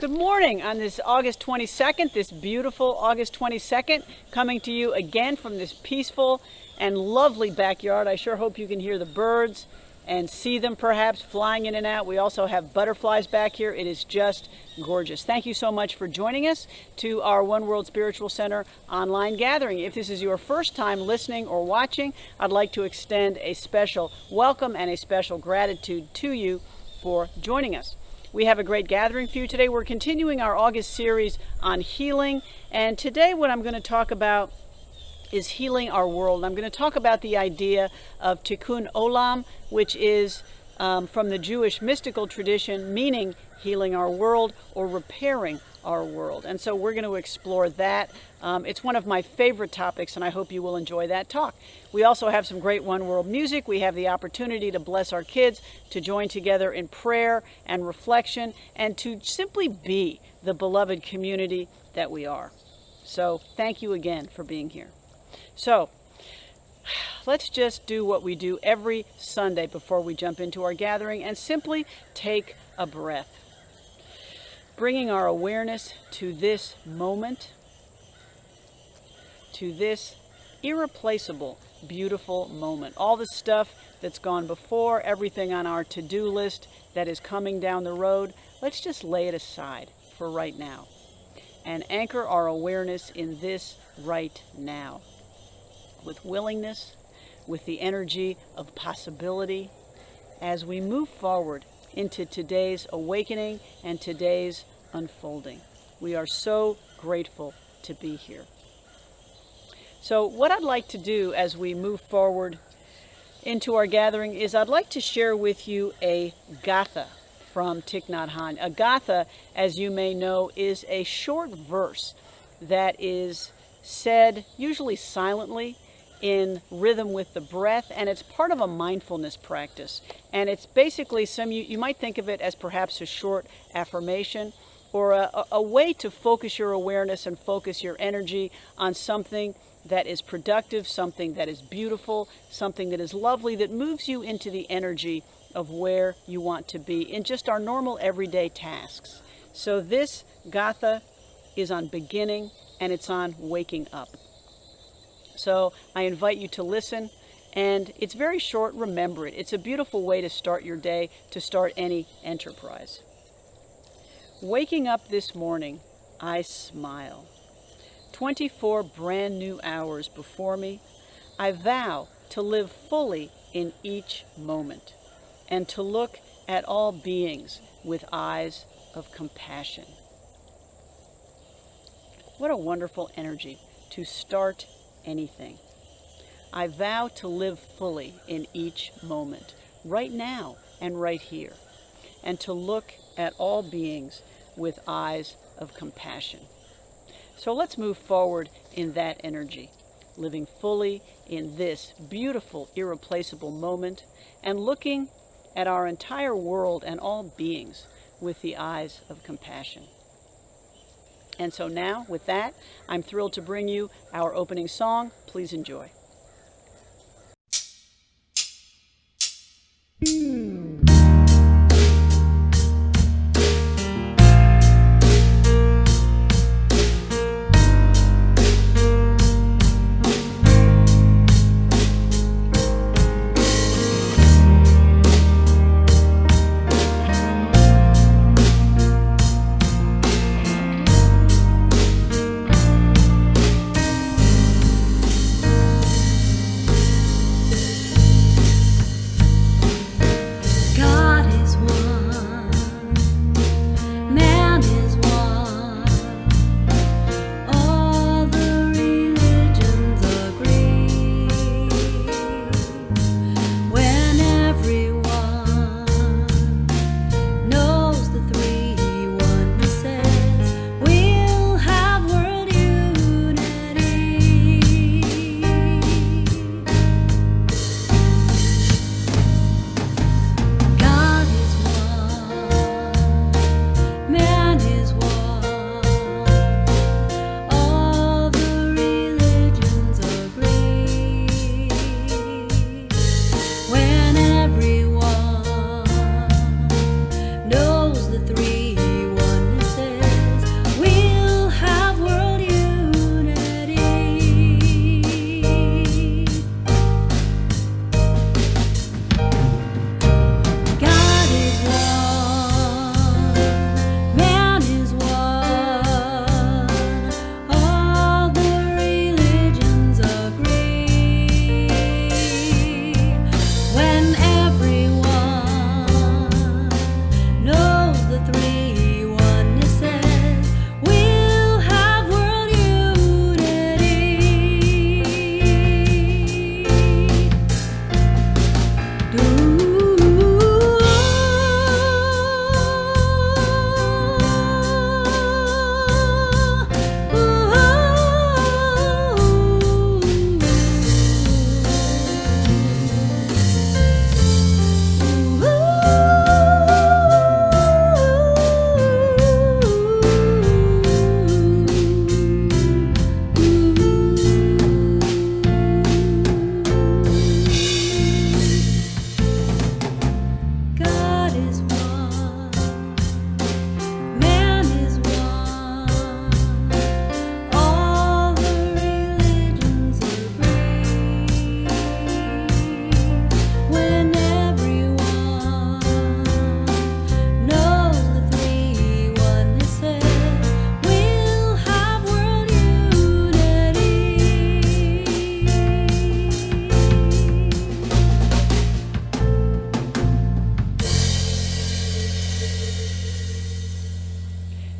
Good morning on this August 22nd, this beautiful August 22nd, coming to you again from this peaceful and lovely backyard. I sure hope you can hear the birds and see them perhaps flying in and out. We also have butterflies back here. It is just gorgeous. Thank you so much for joining us to our One World Spiritual Center online gathering. If this is your first time listening or watching, I'd like to extend a special welcome and a special gratitude to you for joining us. We have a great gathering for you today. We're continuing our August series on healing, and today what I'm going to talk about is healing our world. I'm going to talk about the idea of Tikkun Olam, which is from the Jewish mystical tradition, meaning healing our world or repairing our world. And so we're going to explore that. It's one of my favorite topics, and I hope you will enjoy that talk. We also have some great One World music. We have the opportunity to bless our kids, to join together in prayer and reflection, and to simply be the beloved community that we are. So thank you again for being here. So let's just do what we do every Sunday before we jump into our gathering and simply take a breath, bringing our awareness to this moment, to this irreplaceable, beautiful moment. All the stuff that's gone before, everything on our to-do list that is coming down the road, let's just lay it aside for right now and anchor our awareness in this right now with willingness, with the energy of possibility as we move forward into today's awakening and today's unfolding. We are so grateful to be here. So what I'd like to do as we move forward into our gathering is I'd like to share with you a gatha from Thich Nhat Hanh. A gatha, as you may know, is a short verse that is said usually silently in rhythm with the breath, and it's part of a mindfulness practice. And it's basically you might think of it as perhaps a short affirmation or a way to focus your awareness and focus your energy on something that is productive, something that is beautiful, something that is lovely, that moves you into the energy of where you want to be in just our normal everyday tasks. So this gatha is on beginning and it's on waking up. So I invite you to listen, and it's very short. Remember it. It's a beautiful way to start your day, to start any enterprise. Waking up this morning, I smile. 24 brand new hours before me. I vow to live fully in each moment and to look at all beings with eyes of compassion. What a wonderful energy to start anything. I vow to live fully in each moment, right now and right here, and to look at all beings with eyes of compassion. So let's move forward in that energy, living fully in this beautiful, irreplaceable moment, and looking at our entire world and all beings with the eyes of compassion. And so now, with that, I'm thrilled to bring you our opening song. Please enjoy.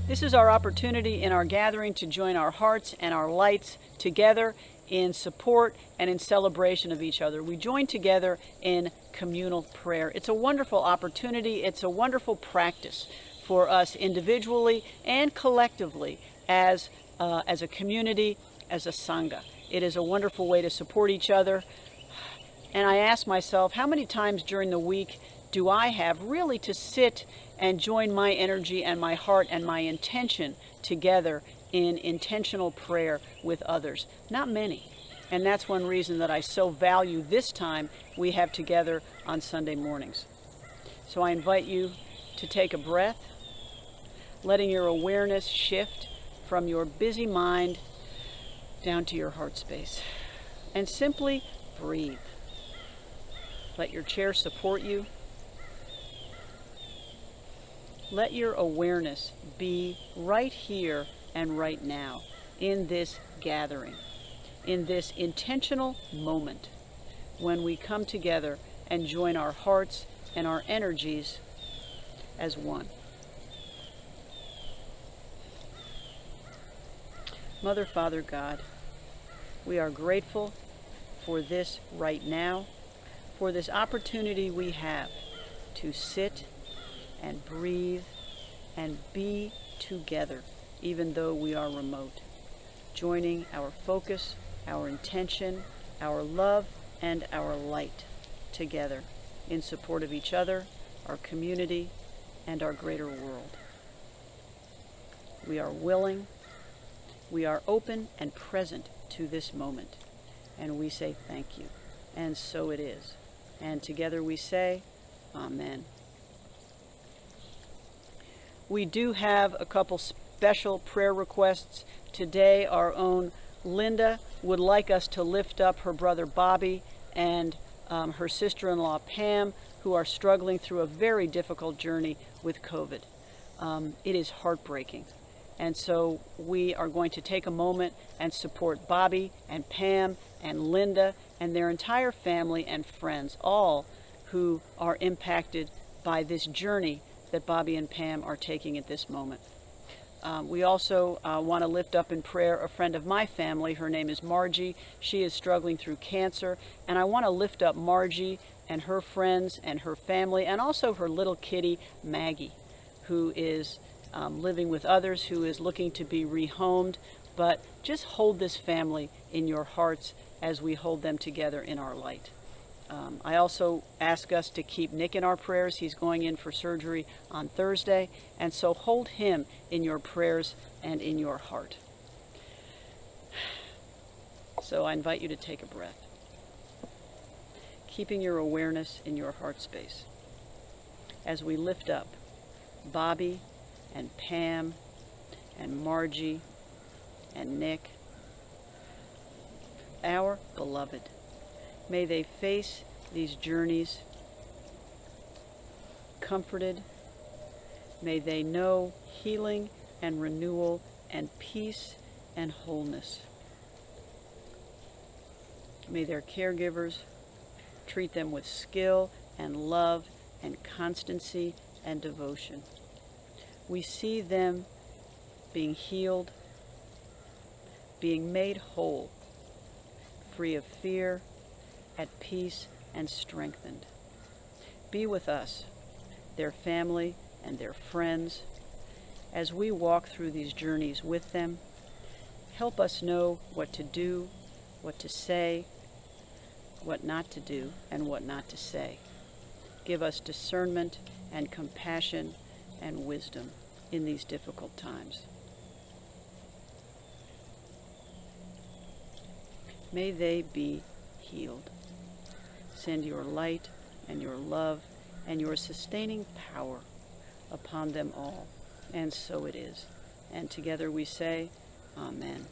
This is our opportunity in our gathering to join our hearts and our lights together in support and in celebration of each other. We join together in communal prayer. It's a wonderful opportunity. It's a wonderful practice for us individually and collectively as a community, as a Sangha. It is a wonderful way to support each other. And I ask myself, how many times during the week do I have really to sit and join my energy and my heart and my intention together in intentional prayer with others? Not many. And that's one reason that I so value this time we have together on Sunday mornings. So I invite you to take a breath, letting your awareness shift from your busy mind down to your heart space. And simply breathe. Let your chair support you. Let your awareness be right here and right now in this gathering, in this intentional moment when we come together and join our hearts and our energies as one. Mother, Father, God, we are grateful for this right now, for this opportunity we have to sit and breathe and be together, even though we are remote, joining our focus, our intention, our love, and our light together in support of each other, our community, and our greater world. We are willing, we are open and present to this moment, and we say thank you. And so it is. And together we say, Amen. We do have a couple special prayer requests. Today, our own Linda would like us to lift up her brother Bobby and her sister-in-law Pam, who are struggling through a very difficult journey with COVID. It is heartbreaking. And so we are going to take a moment and support Bobby and Pam and Linda and their entire family and friends, all who are impacted by this journey that Bobby and Pam are taking at this moment. We also want to lift up in prayer a friend of my family. Her name is Margie. She is struggling through cancer, and I want to lift up Margie and her friends and her family, and also her little kitty, Maggie, who is living with others, who is looking to be rehomed. But just hold this family in your hearts as we hold them together in our light. I also ask us to keep Nick in our prayers. He's going in for surgery on Thursday, and so hold him in your prayers and in your heart. So I invite you to take a breath, keeping your awareness in your heart space as we lift up Bobby and Pam and Margie and Nick, our beloved. May they face these journeys comforted. May they know healing and renewal and peace and wholeness. May their caregivers treat them with skill and love and constancy and devotion. We see them being healed, being made whole, free of fear, at peace and strengthened. Be with us, their family and their friends, as we walk through these journeys with them. Help us know what to do, what to say, what not to do, and what not to say. Give us discernment and compassion and wisdom in these difficult times. May they be healed. Send your light and your love and your sustaining power upon them all. And so it is. And together we say, Amen.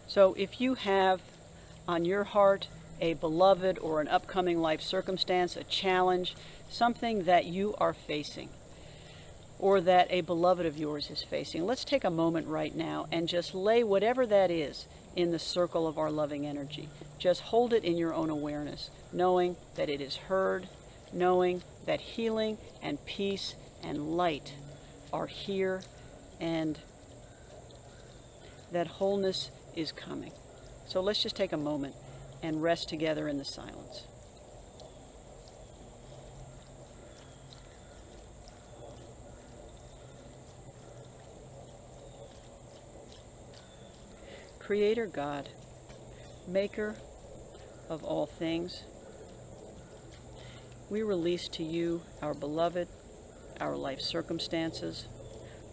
So if you have on your heart a beloved or an upcoming life circumstance, a challenge, something that you are facing, or that a beloved of yours is facing, let's take a moment right now and just lay whatever that is in the circle of our loving energy. Just hold it in your own awareness, knowing that it is heard, knowing that healing and peace and light are here, and that wholeness is coming. So let's just take a moment and rest together in the silence. Creator God, maker of all things, we release to you our beloved, our life circumstances,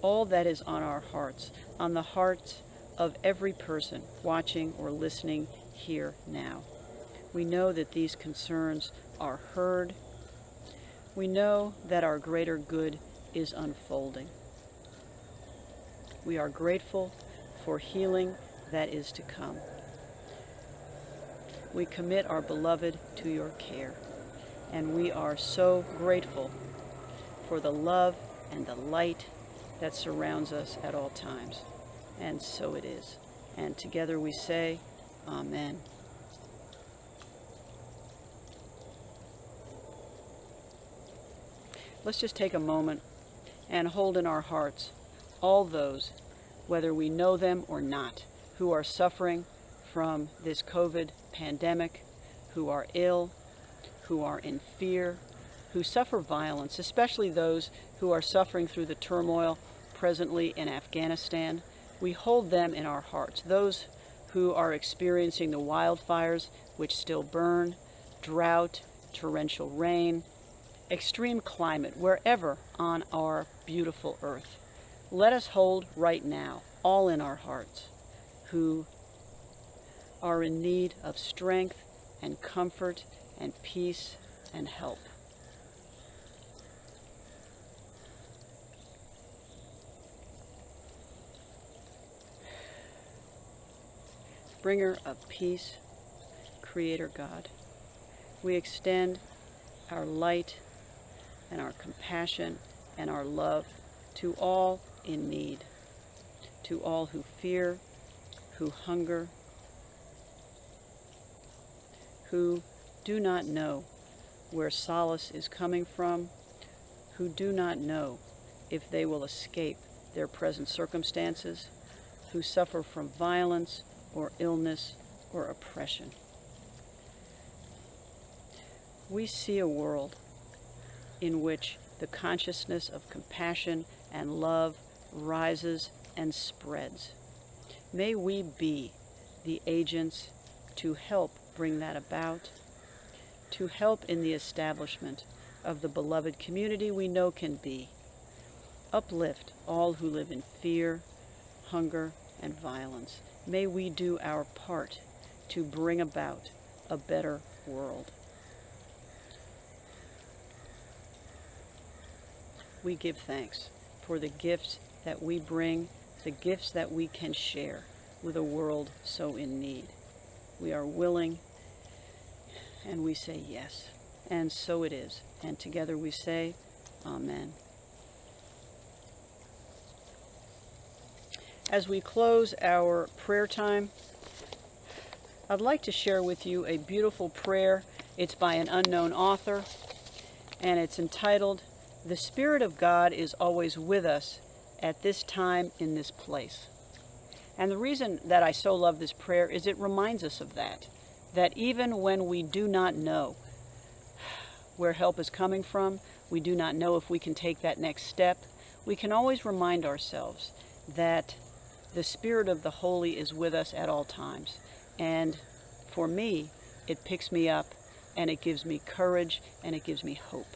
all that is on our hearts, on the hearts of every person watching or listening here now. We know that these concerns are heard. We know that our greater good is unfolding. We are grateful for healing that is to come. We commit our beloved to your care, and we are so grateful for the love and the light that surrounds us at all times. And so it is. And together we say, Amen. Let's just take a moment and hold in our hearts all those, whether we know them or not, who are suffering from this COVID pandemic, who are ill, who are in fear, who suffer violence, especially those who are suffering through the turmoil presently in Afghanistan. We hold them in our hearts. Those who are experiencing the wildfires which still burn, drought, torrential rain, extreme climate, wherever on our beautiful earth. Let us hold right now, all in our hearts, who are in need of strength and comfort and peace and help. Bringer of peace, Creator God, we extend our light and our compassion and our love to all in need, to all who fear, who hunger, who do not know where solace is coming from, who do not know if they will escape their present circumstances, who suffer from violence or illness or oppression. We see a world in which the consciousness of compassion and love rises and spreads. May we be the agents to help bring that about, to help in the establishment of the beloved community we know can be. Uplift all who live in fear, hunger, and violence. May we do our part to bring about a better world. We give thanks for the gifts that we bring, the gifts that we can share with a world so in need. We are willing, and we say yes. And so it is. And together we say, Amen. As we close our prayer time, I'd like to share with you a beautiful prayer. It's by an unknown author, and it's entitled, "The Spirit of God is always with us at this time in this place." And the reason that I so love this prayer is it reminds us of that. that even when we do not know where help is coming from, we do not know if we can take that next step, we can always remind ourselves that the Spirit of the Holy is with us at all times. And for me, it picks me up and it gives me courage and it gives me hope.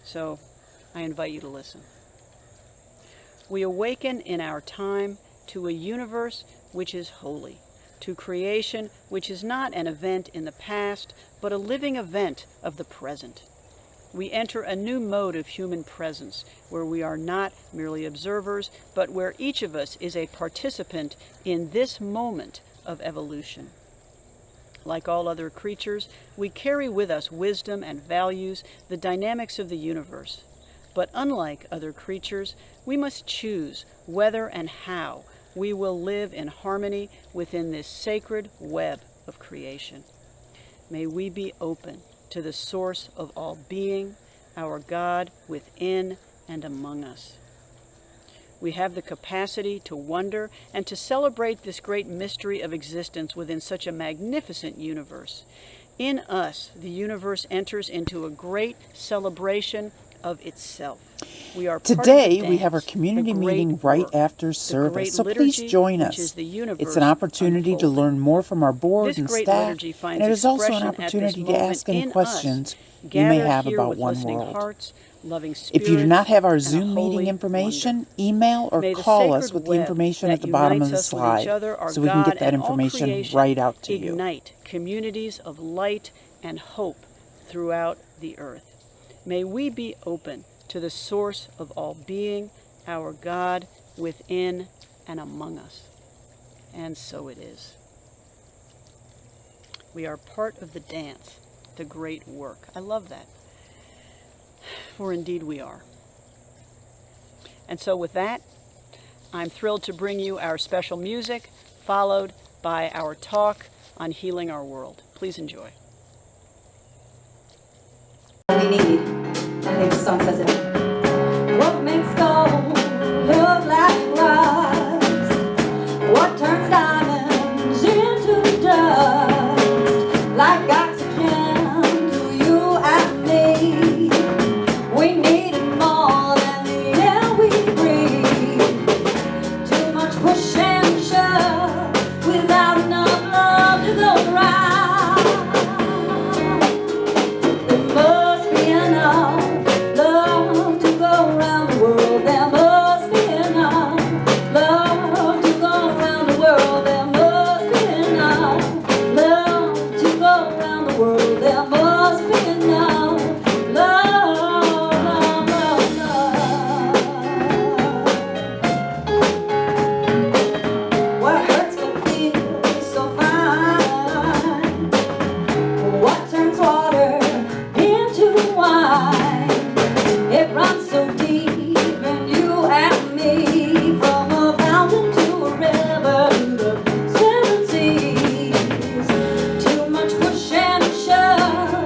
So I invite you to listen. We awaken in our time to a universe which is holy, to creation which is not an event in the past, but a living event of the present. We enter a new mode of human presence, where we are not merely observers, but where each of us is a participant in this moment of evolution. Like all other creatures, we carry with us wisdom and values, the dynamics of the universe. But unlike other creatures, we must choose whether and how we will live in harmony within this sacred web of creation. May we be open to the source of all being, our God within and among us. We have the capacity to wonder and to celebrate this great mystery of existence within such a magnificent universe. In us, the universe enters into a great celebration of itself. We are Today, we have our community meeting right after service, so please join us. It's an opportunity to learn more from our board and staff, and it is also an opportunity to ask any questions you may have about One World. If you do not have our Zoom meeting information, email or call us with the information at the bottom of the slide so we can get that information right out to you. Ignite communities of light and hope throughout the earth. May we be open to the source of all being, our God within and among us. And so it is. We are part of the dance, the great work. I love that. For indeed we are. And so with that, I'm thrilled to bring you our special music, followed by our talk on healing our world. Please enjoy. We need. I think the song says it. What makes gold look like rust? What turns diamonds into dust? Like oxygen to you and me. We need it more than the air we breathe. Too much push and shove without enough love to go around. There must be enough love to go around the world. There must be enough love to go around the world. There must be enough love to go around the world. There must be enough love, love, love, love. What hurts can feel so fine. What turns water into wine? It runs so deep in you and me, from a fountain to a river to the seven seas. Too much push and shove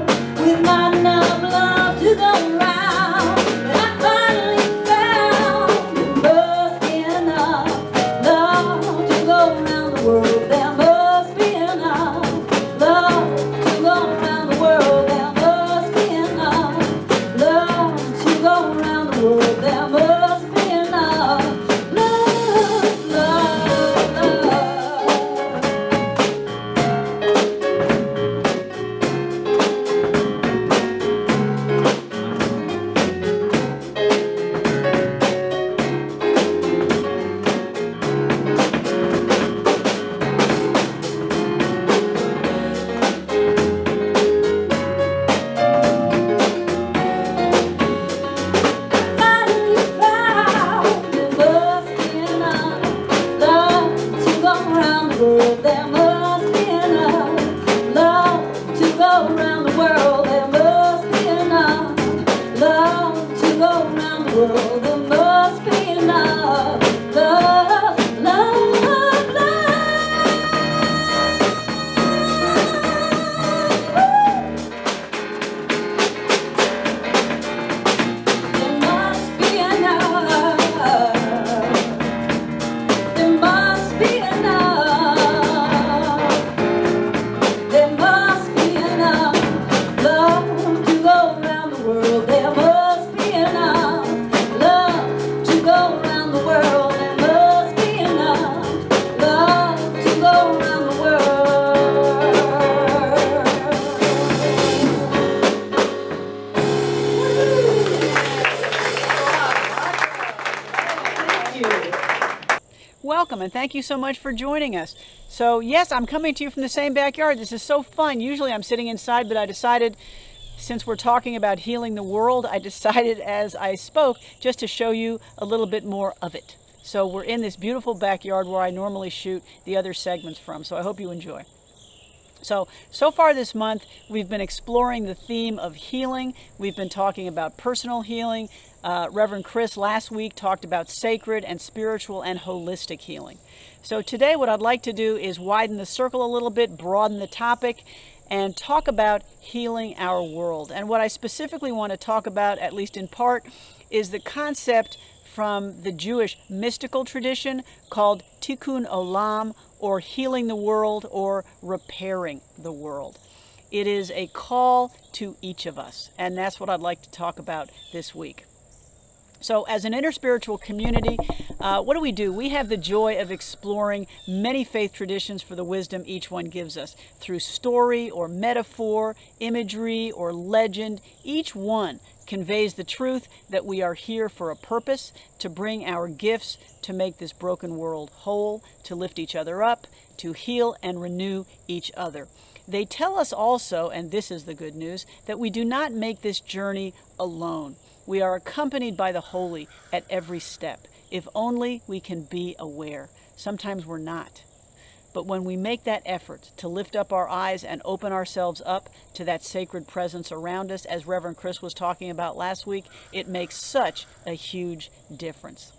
welcome, and thank you so much for joining us. So yes, I'm coming to you from the same backyard. This is so fun. Usually I'm sitting inside, but I decided, since we're talking about healing the world, I decided as I spoke just to show you a little bit more of it. So we're in this beautiful backyard where I normally shoot the other segments from, so I hope you enjoy. So far this month, we've been exploring the theme of healing. We've been talking about personal healing. Reverend Chris last week talked about sacred and spiritual and holistic healing. So today what I'd like to do is widen the circle a little bit, broaden the topic, and talk about healing our world. And what I specifically want to talk about, at least in part, is the concept from the Jewish mystical tradition called Tikkun Olam, or healing the world, or repairing the world. It is a call to each of us, and that's what I'd like to talk about this week. So as an interspiritual community, what do? We have the joy of exploring many faith traditions for the wisdom each one gives us. Through story or metaphor, imagery or legend, each one conveys the truth that we are here for a purpose, to bring our gifts to make this broken world whole, to lift each other up, to heal and renew each other. They tell us also, and this is the good news, that we do not make this journey alone. We are accompanied by the holy at every step, if only we can be aware. Sometimes we're not. But when we make that effort to lift up our eyes and open ourselves up to that sacred presence around us, as Reverend Chris was talking about last week, it makes such a huge difference.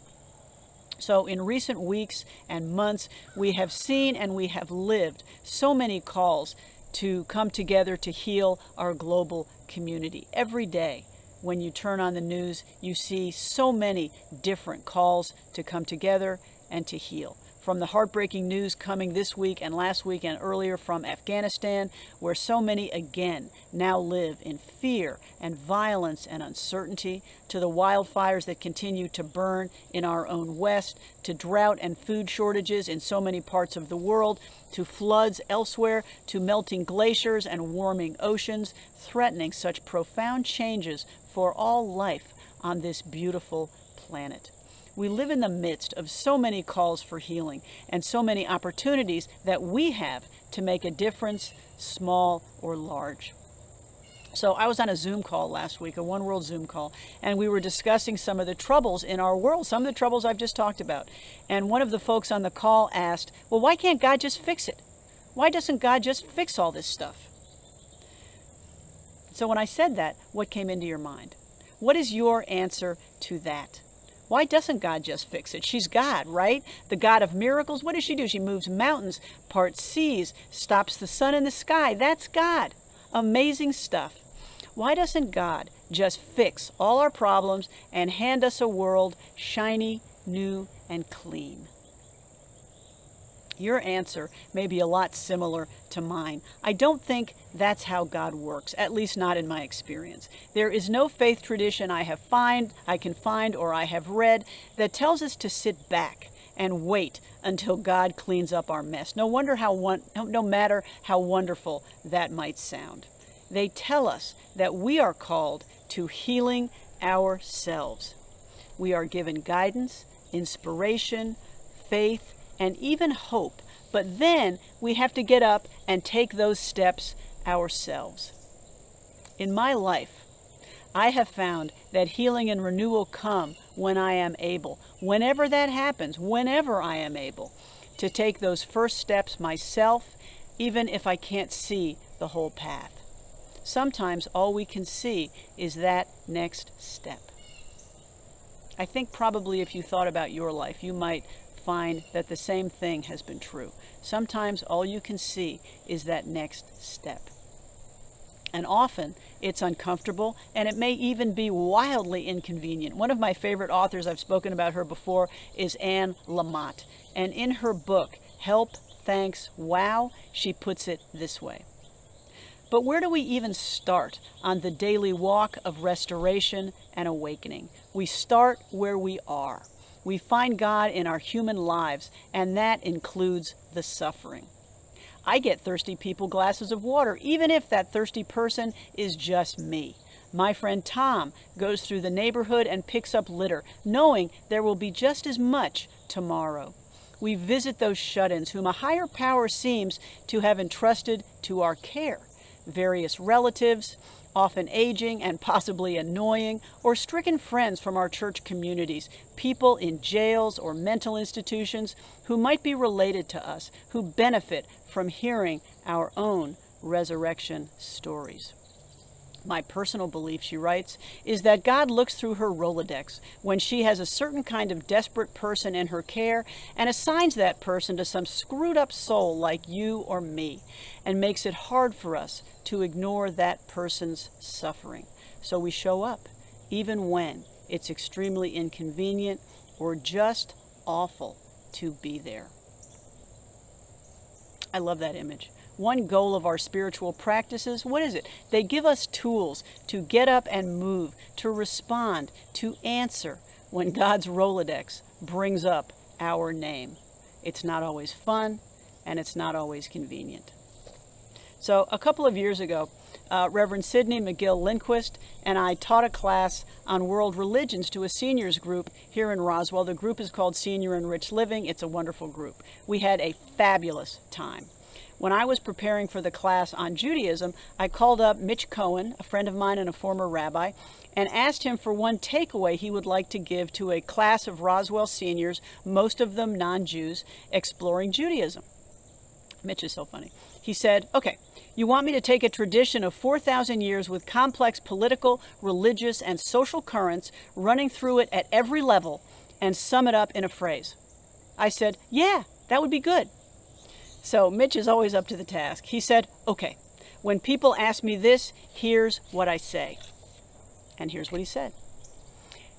So in recent weeks and months, we have seen and we have lived so many calls to come together to heal our global community. Every day, when you turn on the news, you see so many different calls to come together and to heal. From the heartbreaking news coming this week and last week and earlier from Afghanistan, where so many again now live in fear and violence and uncertainty, to the wildfires that continue to burn in our own West, to drought and food shortages in so many parts of the world, to floods elsewhere, to melting glaciers and warming oceans, threatening such profound changes for all life on this beautiful planet. We live in the midst of so many calls for healing and so many opportunities that we have to make a difference, small or large. So I was on a Zoom call last week, a One World Zoom call, and we were discussing some of the troubles in our world, some of the troubles I've just talked about. And one of the folks on the call asked, well, why can't God just fix it? Why doesn't God just fix all this stuff? So when I said that, what came into your mind? What is your answer to that? Why doesn't God just fix it? She's God, right? The God of miracles. What does she do? She moves mountains, parts seas, stops the sun in the sky. That's God. Amazing stuff. Why doesn't God just fix all our problems and hand us a world shiny, new, and clean? Your answer may be a lot similar to mine. I don't think that's how God works, at least not in my experience. There is no faith tradition I can find or I have read that tells us to sit back and wait until God cleans up our mess. No matter how wonderful that might sound. They tell us that we are called to healing ourselves. We are given guidance, inspiration, faith, and even hope, but then we have to get up and take those steps ourselves. In my life, I have found that healing and renewal come when I am able, whenever that happens, whenever I am able, to take those first steps myself, even if I can't see the whole path. Sometimes all we can see is that next step. I think probably if you thought about your life, you might find that the same thing has been true. Sometimes all you can see is that next step. And often it's uncomfortable and it may even be wildly inconvenient. One of my favorite authors, I've spoken about her before, is Anne Lamott. And in her book, Help, Thanks, Wow, she puts it this way. But where do we even start on the daily walk of restoration and awakening? We start where we are. We find God in our human lives, and that includes the suffering. I get thirsty people glasses of water, even if that thirsty person is just me. My friend Tom goes through the neighborhood and picks up litter, knowing there will be just as much tomorrow. We visit those shut-ins whom a higher power seems to have entrusted to our care. Various relatives, often aging and possibly annoying, or stricken friends from our church communities, people in jails or mental institutions who might be related to us, who benefit from hearing our own resurrection stories. My personal belief, she writes, is that God looks through her Rolodex when she has a certain kind of desperate person in her care and assigns that person to some screwed up soul like you or me, and makes it hard for us to ignore that person's suffering. So we show up, even when it's extremely inconvenient or just awful to be there. I love that image. One goal of our spiritual practices, what is it? They give us tools to get up and move, to respond, to answer when God's Rolodex brings up our name. It's not always fun, and it's not always convenient. So a couple of years ago, Reverend Sidney McGill-Lindquist and I taught a class on world religions to a seniors group here in Roswell. The group is called Senior Enriched Living. It's a wonderful group. We had a fabulous time. When I was preparing for the class on Judaism, I called up Mitch Cohen, a friend of mine and a former rabbi, and asked him for one takeaway he would like to give to a class of Roswell seniors, most of them non-Jews, exploring Judaism. Mitch is so funny. He said, okay, you want me to take a tradition of 4,000 years with complex political, religious, and social currents running through it at every level and sum it up in a phrase. I said, yeah, that would be good. So Mitch is always up to the task. He said, okay, when people ask me this, here's what I say. And here's what he said.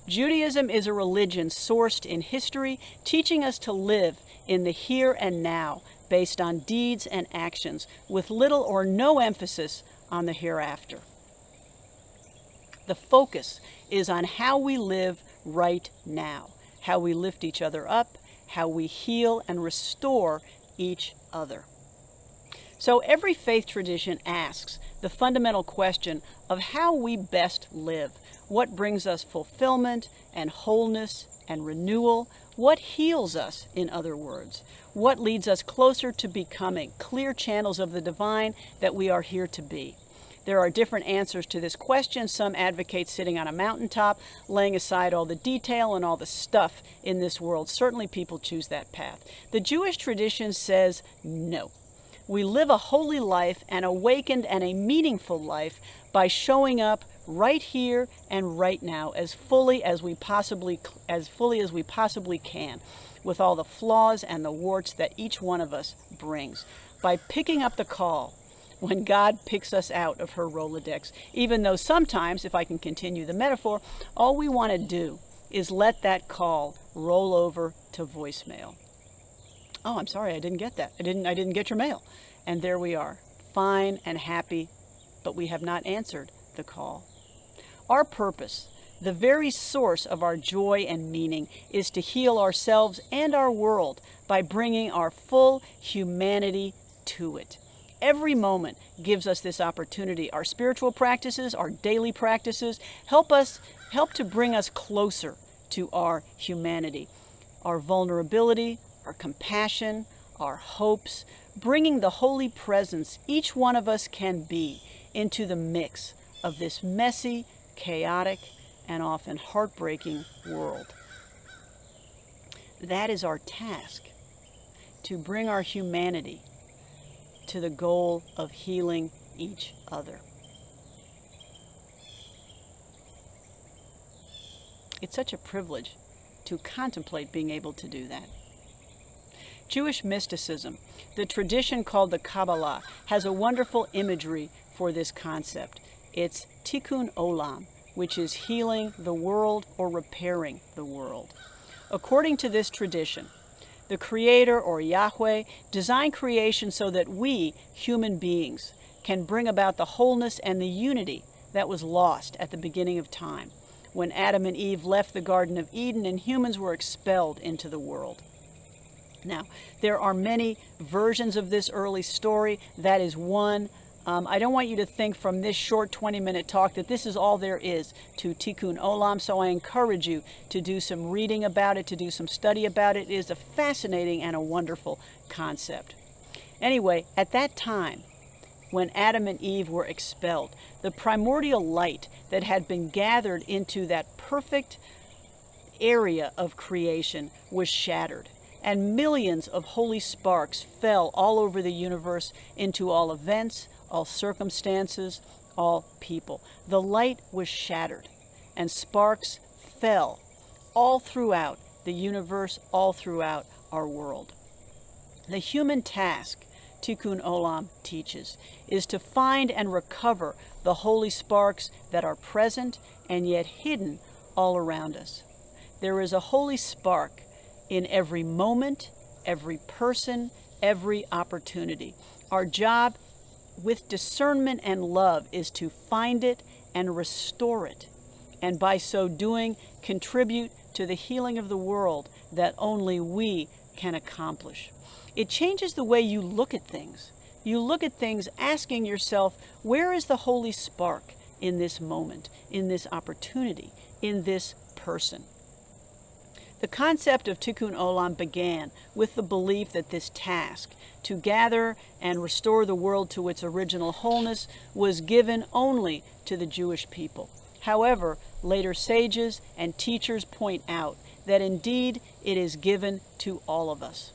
Judaism is a religion sourced in history, teaching us to live in the here and now, based on deeds and actions, with little or no emphasis on the hereafter. The focus is on how we live right now, how we lift each other up, how we heal and restore each other. So every faith tradition asks the fundamental question of how we best live, what brings us fulfillment and wholeness and renewal, what heals us, in other words, what leads us closer to becoming clear channels of the divine that we are here to be. There are different answers to this question. Some advocate sitting on a mountaintop, laying aside all the detail and all the stuff in this world. Certainly people choose that path. The Jewish tradition says no. We live a holy life, an awakened and a meaningful life, by showing up right here and right now as fully as we possibly can, with all the flaws and the warts that each one of us brings, by picking up the call when God picks us out of her Rolodex, even though sometimes, if I can continue the metaphor, all we want to do is let that call roll over to voicemail. Oh, I'm sorry, I didn't get that. I didn't get your mail. And there we are, fine and happy, but we have not answered the call. Our purpose, the very source of our joy and meaning, is to heal ourselves and our world by bringing our full humanity to it. Every moment gives us this opportunity. Our spiritual practices, our daily practices, help to bring us closer to our humanity, our vulnerability, our compassion, our hopes, bringing the holy presence each one of us can be into the mix of this messy, chaotic, and often heartbreaking world. That is our task, to bring our humanity to the goal of healing each other. It's such a privilege to contemplate being able to do that. Jewish mysticism, the tradition called the Kabbalah, has a wonderful imagery for this concept. It's Tikkun Olam, which is healing the world or repairing the world. According to this tradition, the Creator, or Yahweh, designed creation so that we, human beings, can bring about the wholeness and the unity that was lost at the beginning of time, when Adam and Eve left the Garden of Eden and humans were expelled into the world. Now, there are many versions of this early story. That is one I don't want you to think from this short 20-minute talk that this is all there is to Tikkun Olam, so I encourage you to do some reading about it, to do some study about it. It is a fascinating and a wonderful concept. Anyway, at that time, when Adam and Eve were expelled, the primordial light that had been gathered into that perfect area of creation was shattered, and millions of holy sparks fell all over the universe into all events, all circumstances, all people. The light was shattered, and sparks fell all throughout the universe, all throughout our world. The human task, Tikkun Olam teaches, is to find and recover the holy sparks that are present and yet hidden all around us. There is a holy spark in every moment, every person, every opportunity. Our job with discernment and love is to find it and restore it, and by so doing, contribute to the healing of the world that only we can accomplish. It changes the way you look at things. You look at things asking yourself, where is the holy spark in this moment, in this opportunity, in this person? The concept of Tikkun Olam began with the belief that this task, to gather and restore the world to its original wholeness, was given only to the Jewish people. However, later sages and teachers point out that indeed it is given to all of us.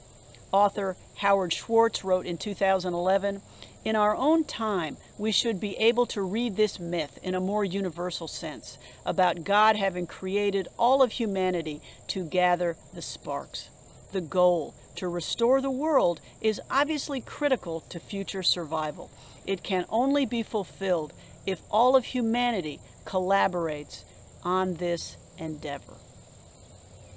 Author Howard Schwartz wrote in 2011, "In our own time, we should be able to read this myth in a more universal sense about God having created all of humanity to gather the sparks. The goal, to restore the world, is obviously critical to future survival. It can only be fulfilled if all of humanity collaborates on this endeavor."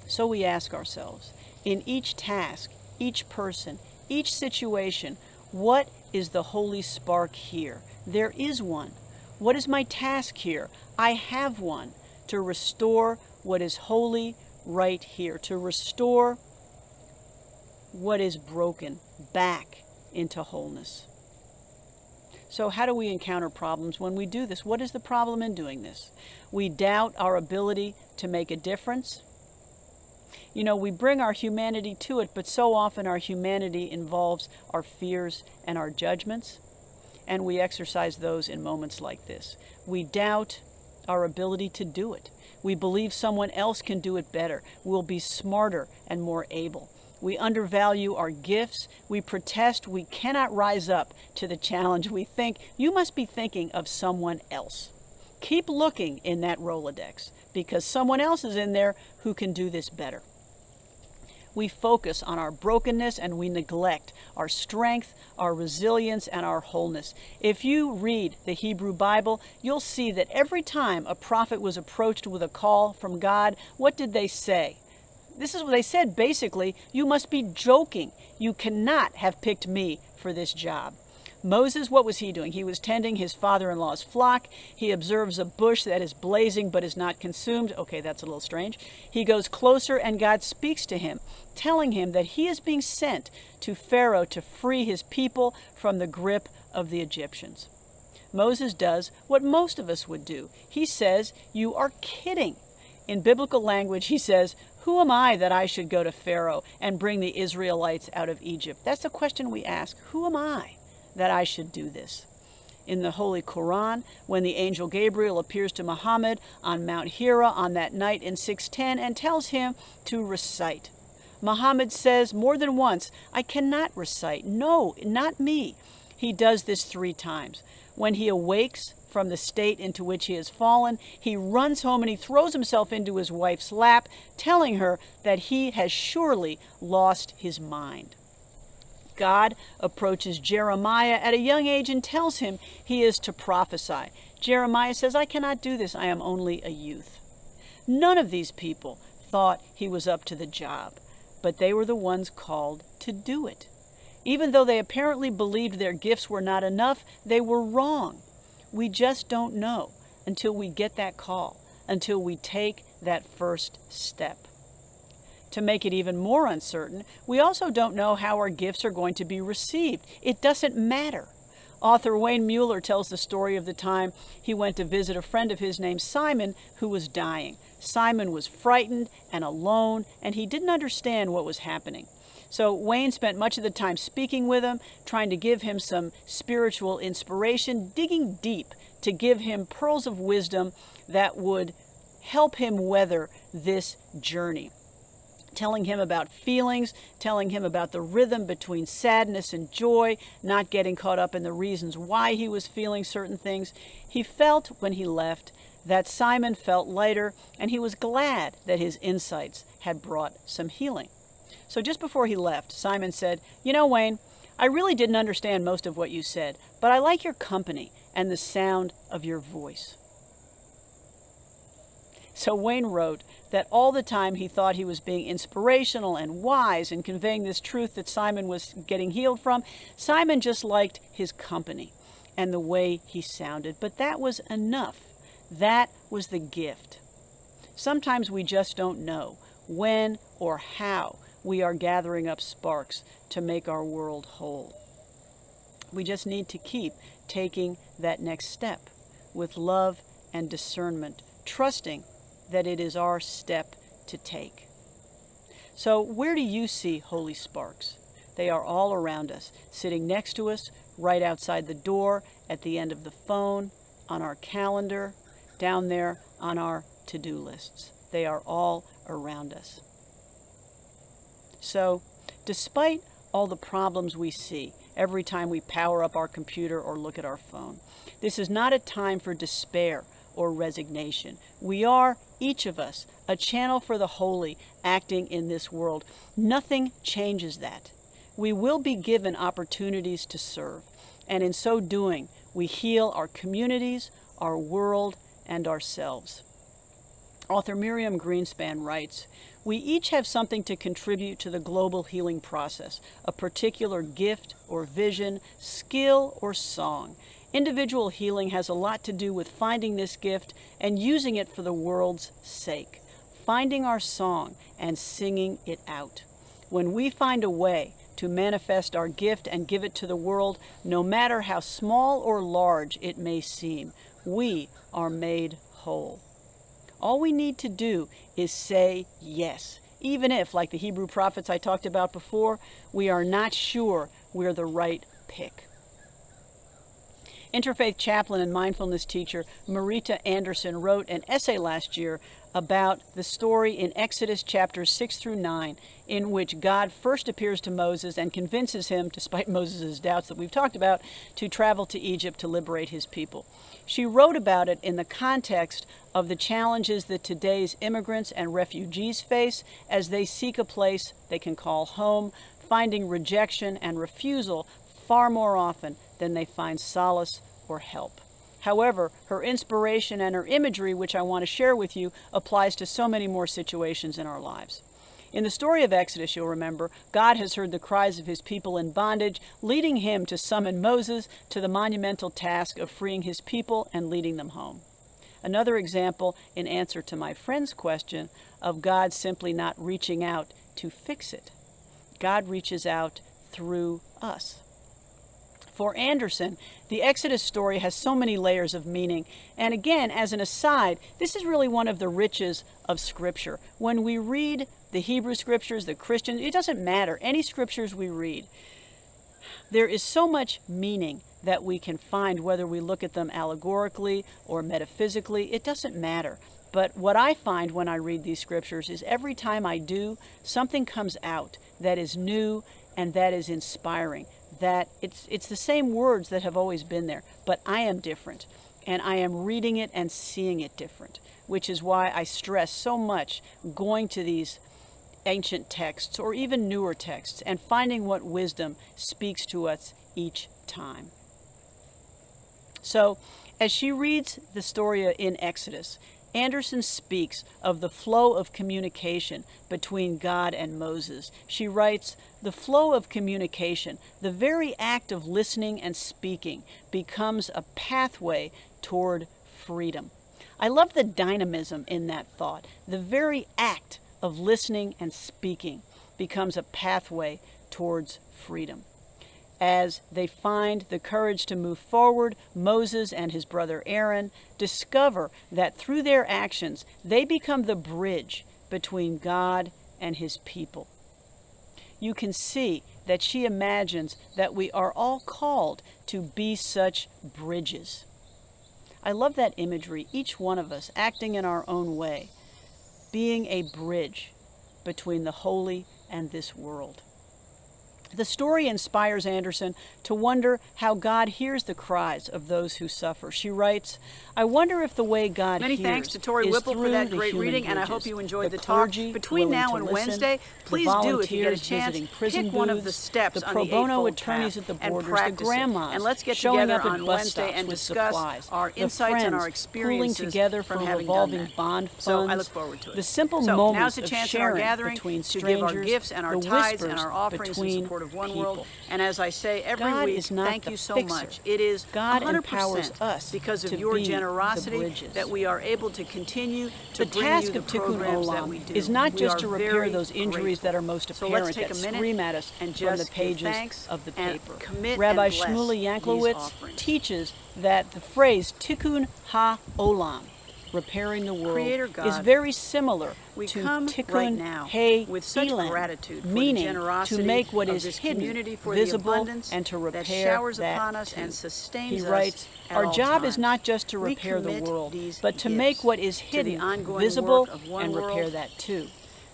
So we ask ourselves, in each task, each person, each situation, what is the holy spark here? There is one. What is my task here? I have one. To restore what is holy right here. To restore what is broken back into wholeness. So how do we encounter problems when we do this? What is the problem in doing this? We doubt our ability to make a difference. You know, we bring our humanity to it, but so often our humanity involves our fears and our judgments, and we exercise those in moments like this. We doubt our ability to do it. We believe someone else can do it better. We'll be smarter and more able. We undervalue our gifts. We protest we cannot rise up to the challenge. We think, you must be thinking of someone else. Keep looking in that Rolodex, because someone else is in there who can do this better. We focus on our brokenness and we neglect our strength, our resilience, and our wholeness. If you read the Hebrew Bible, you'll see that every time a prophet was approached with a call from God, what did they say? This is what they said, basically, you must be joking. You cannot have picked me for this job. Moses, what was he doing? He was tending his father-in-law's flock. He observes a bush that is blazing but is not consumed. Okay, that's a little strange. He goes closer and God speaks to him, telling him that he is being sent to Pharaoh to free his people from the grip of the Egyptians. Moses does what most of us would do. He says, "You are kidding." In biblical language, he says, "Who am I that I should go to Pharaoh and bring the Israelites out of Egypt?" That's the question we ask. Who am I that I should do this? In the Holy Quran, when the angel Gabriel appears to Muhammad on Mount Hira on that night in 610 and tells him to recite, Muhammad says more than once, "I cannot recite. No, not me." He does this 3 times. When he awakes from the state into which he has fallen, he runs home and he throws himself into his wife's lap, telling her that he has surely lost his mind. God approaches Jeremiah at a young age and tells him he is to prophesy. Jeremiah says, "I cannot do this. I am only a youth." None of these people thought he was up to the job, but they were the ones called to do it. Even though they apparently believed their gifts were not enough, they were wrong. We just don't know until we get that call, until we take that first step. To make it even more uncertain, we also don't know how our gifts are going to be received. It doesn't matter. Author Wayne Mueller tells the story of the time he went to visit a friend of his named Simon who was dying. Simon was frightened and alone, and he didn't understand what was happening. So Wayne spent much of the time speaking with him, trying to give him some spiritual inspiration, digging deep to give him pearls of wisdom that would help him weather this journey. Telling him about feelings, telling him about the rhythm between sadness and joy, not getting caught up in the reasons why he was feeling certain things. He felt when he left that Simon felt lighter, and he was glad that his insights had brought some healing. So just before he left, Simon said, "You know, Wayne, I really didn't understand most of what you said, but I like your company and the sound of your voice." So Wayne wrote that all the time he thought he was being inspirational and wise in conveying this truth that Simon was getting healed from. Simon just liked his company and the way he sounded, but that was enough. That was the gift. Sometimes we just don't know when or how we are gathering up sparks to make our world whole. We just need to keep taking that next step with love and discernment, trusting that it is our step to take. So where do you see holy sparks? They are all around us, sitting next to us, right outside the door, at the end of the phone, on our calendar, down there on our to-do lists. They are all around us. So, despite all the problems we see every time we power up our computer or look at our phone, this is not a time for despair or resignation. We are, each of us, a channel for the holy acting in this world. Nothing changes that. We will be given opportunities to serve, and in so doing, we heal our communities, our world, and ourselves. Author Miriam Greenspan writes, "We each have something to contribute to the global healing process, a particular gift or vision, skill or song. Individual healing has a lot to do with finding this gift and using it for the world's sake, finding our song and singing it out. When we find a way to manifest our gift and give it to the world, no matter how small or large it may seem, we are made whole. All we need to do is say yes, even if, like the Hebrew prophets I talked about before, we are not sure we're the right pick." Interfaith chaplain and mindfulness teacher Marita Anderson wrote an essay last year about the story in Exodus chapters 6 through 9, in which God first appears to Moses and convinces him, despite Moses' doubts that we've talked about, to travel to Egypt to liberate his people. She wrote about it in the context of the challenges that today's immigrants and refugees face as they seek a place they can call home, finding rejection and refusal far more often than they find solace or help. However, her inspiration and her imagery, which I want to share with you, applies to so many more situations in our lives. In the story of Exodus, you'll remember, God has heard the cries of his people in bondage, leading him to summon Moses to the monumental task of freeing his people and leading them home. Another example, in answer to my friend's question, of God simply not reaching out to fix it. God reaches out through us. For Anderson, the Exodus story has so many layers of meaning. And again, as an aside, this is really one of the riches of Scripture. When we read the Hebrew Scriptures, the Christian, it doesn't matter, any Scriptures we read, there is so much meaning that we can find, whether we look at them allegorically or metaphysically, it doesn't matter. But what I find when I read these Scriptures is every time I do, something comes out that is new and that is inspiring. That it's the same words that have always been there, but I am different, and I am reading it and seeing it different, which is why I stress so much going to these ancient texts or even newer texts and finding what wisdom speaks to us each time. So, as she reads the story in Exodus, Anderson speaks of the flow of communication between God and Moses. She writes, "The flow of communication, the very act of listening and speaking, becomes a pathway toward freedom." I love the dynamism in that thought. The very act of listening and speaking becomes a pathway towards freedom. as they find the courage to move forward, Moses and his brother Aaron discover that through their actions, they become the bridge between God and his people. You can see that she imagines that we are all called to be such bridges. I love that imagery, each one of us acting in our own way, being a bridge between the holy and this world. The story inspires Anderson to wonder how God hears the cries of those who suffer. She writes, I wonder if the way God Many hears thanks to Tori is Whipple for through that the great human reading, and I bridges. hope you enjoyed the talk. Clergy Between willing now to and listen, Wednesday, the please do, if you get a volunteers chance, visiting prison pick one of the booths, steps the on pro the bono Eightfold attorneys Path at the and borders, the practice it. grandmas And let's get showing together up at on bus Wednesday stops and with discuss supplies, our the insights and friends our pooling experiences together for from having revolving done that. bond funds. So I look forward to it. The simple So moments now's the of chance in our sharing gathering between to give our strangers, gifts and our the tithes and whispers our offerings in between support of One people. World. And as I say every God week, is not thank the you so fixer. much. It is God 100% empowers us because of to your be the generosity bridges. that we are able to continue to The bring task you the of Tikkun programs that Olam we do. is not We just are to repair very those injuries grateful. that are most So apparent, let's take that a minute scream at us and from the just give pages thanks of the and paper. commit Rabbi and bless Shmuley these Yanklowitz offerings. teaches that the phrase Tikkun Olam, repairing the world, Creator God, is very similar we to come Tikkun right now with such Elam, gratitude for the meaning generosity to make what of is this hidden community, for visible the abundance and to repair that showers that upon us too. and sustains He us writes, at our all job times. is not just to We repair the commit world, these but to gifts make what is to the hidden ongoing visible work of One and repair World, that too.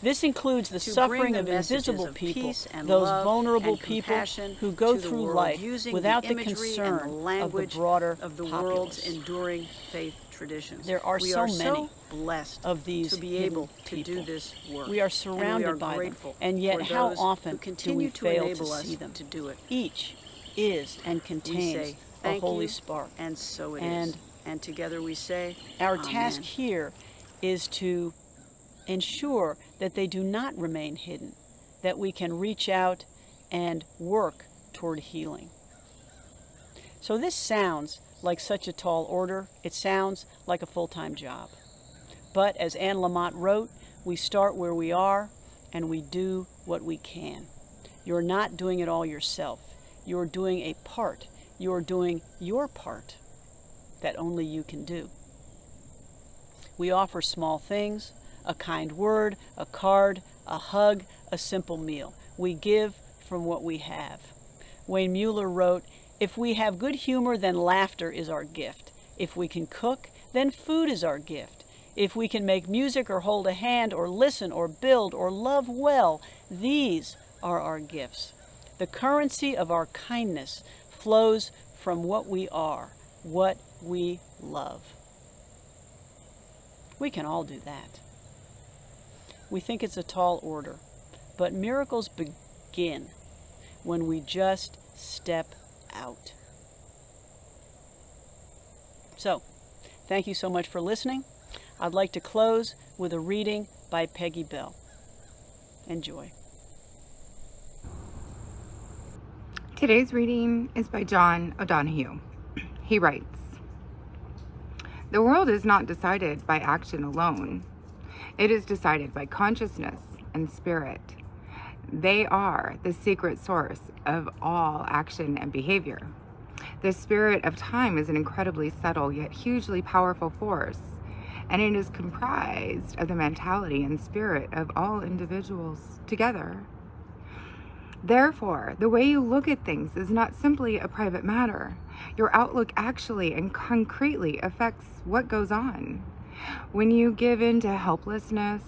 This includes the to suffering bring the of messages invisible of people, peace and those love vulnerable and people compassion who go to the through world, life using without the imagery concern and the of the language broader of the populace. world's enduring faith traditions. There are we so are many so blessed of these to be hidden able to people. do this work. We are and surrounded we are by them, grateful and yet for how those often who do continue we to fail enable to us see them? to do it. Each is and We contains say a thank holy you, spark. and so it And is. And together we say, Our Amen. task here is to ensure that they do not remain hidden, that we can reach out and work toward healing. So this sounds like such a tall order. It sounds like a full-time job. But as Anne Lamott wrote, we start where we are and we do what we can. You're not doing it all yourself. You're doing a part. You're doing your part that only you can do. We offer small things, a kind word, a card, a hug, a simple meal. We give from what we have. Wayne Mueller wrote, if we have good humor, then laughter is our gift. If we can cook, then food is our gift. If we can make music or hold a hand or listen or build or love well, these are our gifts. The currency of our kindness flows from what we are, what we love. We can all do that. We think it's a tall order, but miracles begin when we just step out. So, thank you so much for listening. I'd like to close with a reading by Peggy Bell. Enjoy. Today's reading is by John O'Donohue. He writes, the world is not decided by action alone. It is decided by consciousness and spirit. They are the secret source of all action and behavior. The spirit of time is an incredibly subtle yet hugely powerful force, and it is comprised of the mentality and spirit of all individuals together. Therefore, the way you look at things is not simply a private matter. Your outlook actually and concretely affects what goes on. When you give in to helplessness,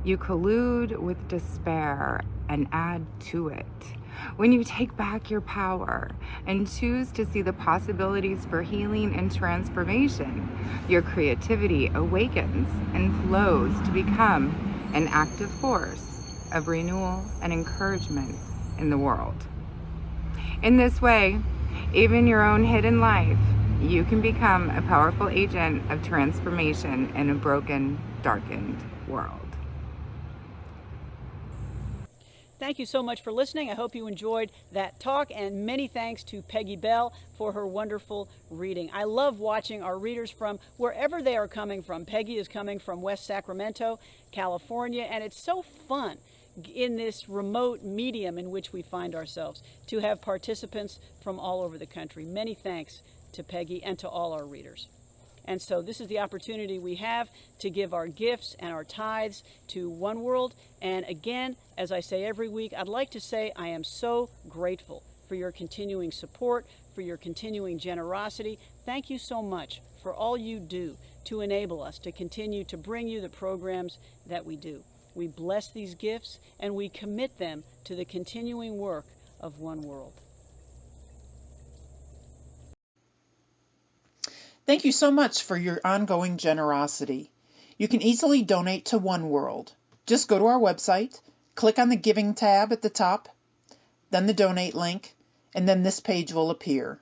you collude with despair and add to it. When you take back your power and choose to see the possibilities for healing and transformation, your creativity awakens and flows to become an active force of renewal and encouragement in the world. In this way, even your own hidden life, you can become a powerful agent of transformation in a broken, darkened world. Thank you so much for listening. I hope you enjoyed that talk, and many thanks to Peggy Bell for her wonderful reading. I love watching our readers from wherever they are coming from. Peggy is coming from West Sacramento, California, and it's so fun in this remote medium in which we find ourselves, to have participants from all over the country. Many thanks to Peggy and to all our readers. And so this is the opportunity we have to give our gifts and our tithes to One World. And again, as I say every week, I'd like to say I am so grateful for your continuing support, for your continuing generosity. Thank you so much for all you do to enable us to continue to bring you the programs that we do. We bless these gifts and we commit them to the continuing work of One World. Thank you so much for your ongoing generosity. You can easily donate to One World. Just go to our website, click on the Giving tab at the top, then the Donate link, and then this page will appear.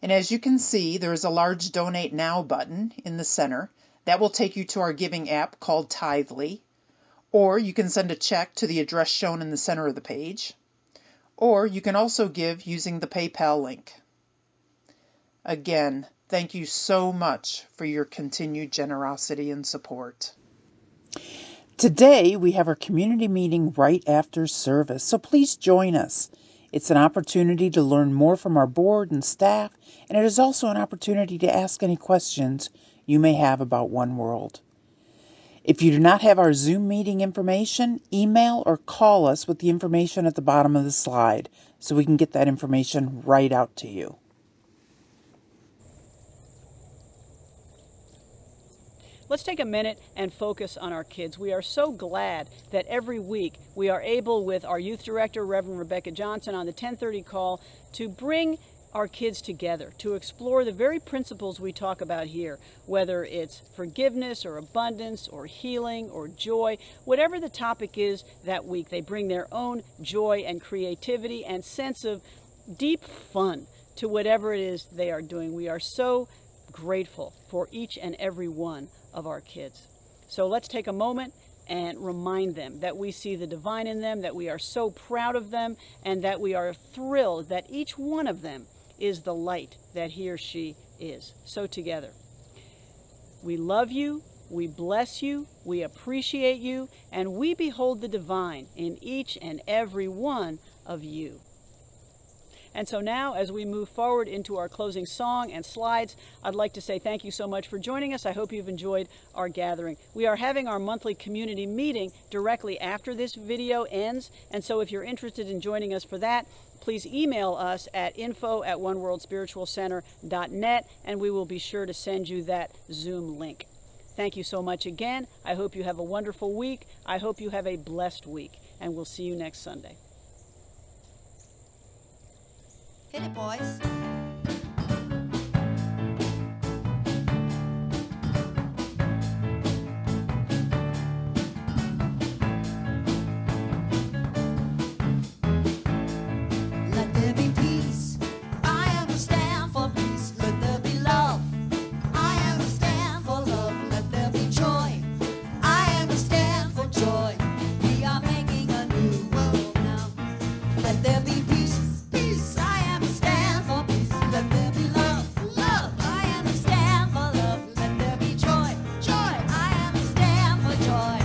And as you can see, there is a large Donate Now button in the center. That will take you to our giving app called Tithely. Or you can send a check to the address shown in the center of the page. Or you can also give using the PayPal link. Again, thank you so much for your continued generosity and support. Today, we have our community meeting right after service, so please join us. It's an opportunity to learn more from our board and staff, and it is also an opportunity to ask any questions you may have about One World. If you do not have our Zoom meeting information, email or call us with the information at the bottom of the slide so we can get that information right out to you. Let's take a minute and focus on our kids. We are so glad that every week we are able, with our youth director, Reverend Rebecca Johnson, on the 10:30 call, to bring our kids together, to explore the very principles we talk about here, whether it's forgiveness or abundance or healing or joy, whatever the topic is that week. They bring their own joy and creativity and sense of deep fun to whatever it is they are doing. We are so grateful for each and every one of our kids. So let's take a moment and remind them that we see the divine in them, that we are so proud of them, and that we are thrilled that each one of them is the light that he or she is. So together, we love you, we bless you, we appreciate you, and we behold the divine in each and every one of you. And so now, as we move forward into our closing song and slides, I'd like to say thank you so much for joining us. I hope you've enjoyed our gathering. We are having our monthly community meeting directly after this video ends, and so if you're interested in joining us for that, please email us at info@oneworldspiritualcenter.net, and we will be sure to send you that Zoom link. Thank you so much again. I hope you have a wonderful week. I hope you have a blessed week, and we'll see you next Sunday. Hit it, boys. Let there be peace. I understand for peace. Let there be love. I understand for love. Let there be joy. I understand for joy. We are making a new world now. Let there be peace. Peace. I understand for peace. Let there be love. Love. I understand for love. Let there be joy. Joy. I understand for joy.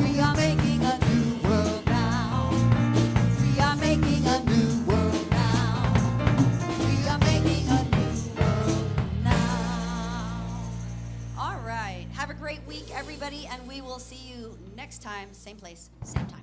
We are making a new world now. We are making a new world now. We are making a new world now. All right. Have a great week, everybody, and we will see you next time, same place, same time.